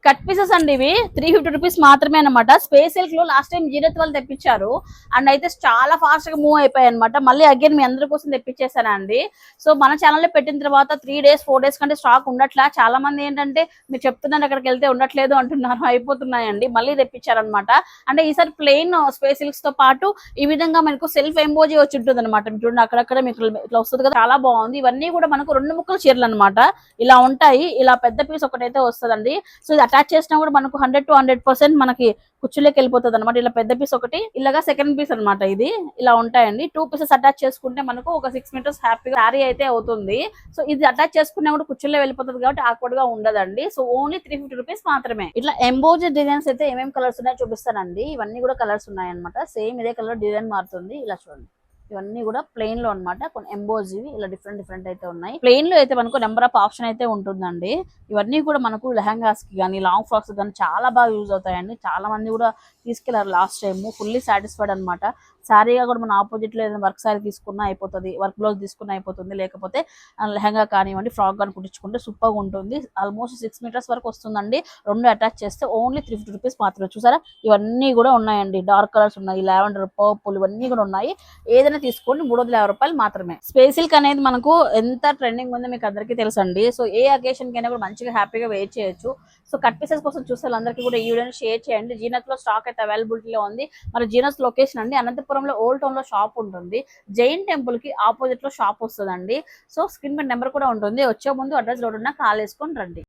Cut pieces అండి ఇవి 350 rupees మాత్రమే అనమాట. స్పేస్ సిల్క్ లో లాస్ట్ టైం జీరత్ వాళ్ళు తెప్పించారు అండ్ అయితే చాలా ఫాస్ట్ గా మూవ్ అయిపోయాయి అనమాట. మళ్ళీ అగైన్ మీ అందరి కోసం తెప్పించేసానండి. సో మన ఛానల్ లో పెట్టిన తర్వాత 3 days 4 days కంటే స్టాక్ ఉండట్లా. చాలా మంది ఏంటంటే మీరు చెప్తున్నారు అక్కడికి వెళ్తే ఉండట్లేదు అంటున్నారు, అయిపోతున్నాయండి. మళ్ళీ తెప్పించారనమాట. అంటే ఈసారి ప్లెయిన్ స్పేస్ సిల్క్స్ తో పాటు ఈ విధంగా మనకు సెల్ఫ్ ఎంబోజీ వచ్చి ఉంటుంది అనమాట. చూడండి అక్కడక్కడ మీకు ఇట్లా వస్తుంది కదా, చాలా బాగుంది. ఇవన్నీ కూడా మనకు 2 ముక్కల చీరలు అనమాట. ఇలా ఉంటాయి. ఇలా పెద్ద పీస్ ఒకటైతే వస్తుందండి. సో ఇది అటాచ్ చేసినా కూడా మనకు 100 to 100% మనకి కుచ్చులోకి వెళ్ళిపోతుంది అనమాట. ఇలా పెద్ద పీస్ ఒకటి, ఇలాగా సెకండ్ పీస్ అనమాట. ఇది ఇలా ఉంటాయండి. 2 pieces అటాచ్ చేసుకుంటే మనకు ఒక 6 meters హ్యాపీగా శారీ అయితే అవుతుంది. సో ఇది అటాచ్ చేసుకున్నా కూడా కుచ్చుల్లో వెళ్ళిపోతుంది కాబట్టి ఆక్వర్డ్ గా ఉండదండి. సో ఓన్లీ 350 రూపీస్ మాత్రమే. ఇట్లా ఎంబోజ్ డిజైన్స్ అయితే ఏమేమి కలర్స్ ఉన్నాయో చూపిస్తానండి. ఇవన్నీ కూడా కలర్స్ ఉన్నాయన్నమాట. సేమ్ ఇదే కలర్ డిజైన్ మారుతుంది. ఇలా చూడండి, ఇవన్నీ కూడా ప్లెయిన్ లో అనమాట. కొన్ని ఎంబోజివి ఇలా డిఫరెంట్ అయితే ఉన్నాయి. ప్లెయిన్ లో అయితే మనకు నెంబర్ ఆఫ్ ఆప్షన్ అయితే ఉంటుందండి. ఇవన్నీ కూడా మనకు లెహంగాస్ కి కానీ లాంగ్ ఫ్రాక్స్ కానీ చాలా బాగా యూజ్ అవుతాయండి. చాలా మంది కూడా తీసుకెళ్లారు లాస్ట్ టైం, ఫుల్లీ సాటిస్ఫైడ్ అనమాట. శారీగా కూడా మన ఆపోజిట్ లో ఏదైనా వర్క్ శారీ తీసుకున్నా అయిపోతుంది, వర్క్ బ్లౌజ్ తీసుకున్నా అయిపోతుంది, లేకపోతే లెహంగా కానివ్వండి ఫ్రాక్ కానీ కుట్టించుకుంటే సూపర్ గా ఉంటుంది. ఆల్మోస్ట్ 6 meters వరకు వస్తుందండి. 2 అటాచ్ చేస్తే ఓన్లీ 350 రూపీస్ మాత్రమే. చూసారా ఇవన్నీ కూడా ఉన్నాయండి. డార్క్ కలర్స్ ఉన్నాయి, లావెండర్, పర్పుల్ ఇవన్నీ కూడా ఉన్నాయి. ఏదైనా తీసుకోండి, 350 రూపాయలు మాత్రమే. స్పేస్ సిల్క్ అనేది మనకు ఎంత ట్రెండింగ్ ఉందో మీకు అందరికీ తెలుసండి. సో ఏ అకేషన్ కైనా కూడా మంచిగా హ్యాపీగా వెయిట్ చేయొచ్చు. సో కట్ పీసెస్ కోసం చూసే వాళ్ళందరికీ కూడా ఈ వీడియోని షేర్ చేయండి. జీనత్ లో స్టాక్ అయితే అవైలబిలిటీలో ఉంది. మరి జీనత్ లొకేషన్ అండి అనంతపురంలో ఓల్డ్ టౌన్ లో షాప్ ఉంటుంది. జైన్ టెంపుల్ కి ఆపోజిట్ లో షాప్ వస్తుందండి. సో స్క్రీన్ మీద నెంబర్ కూడా ఉంటుంది. వచ్చే ముందు అడ్రస్ లోడ్ ఉన్న కాల్ వేసుకొని రండి.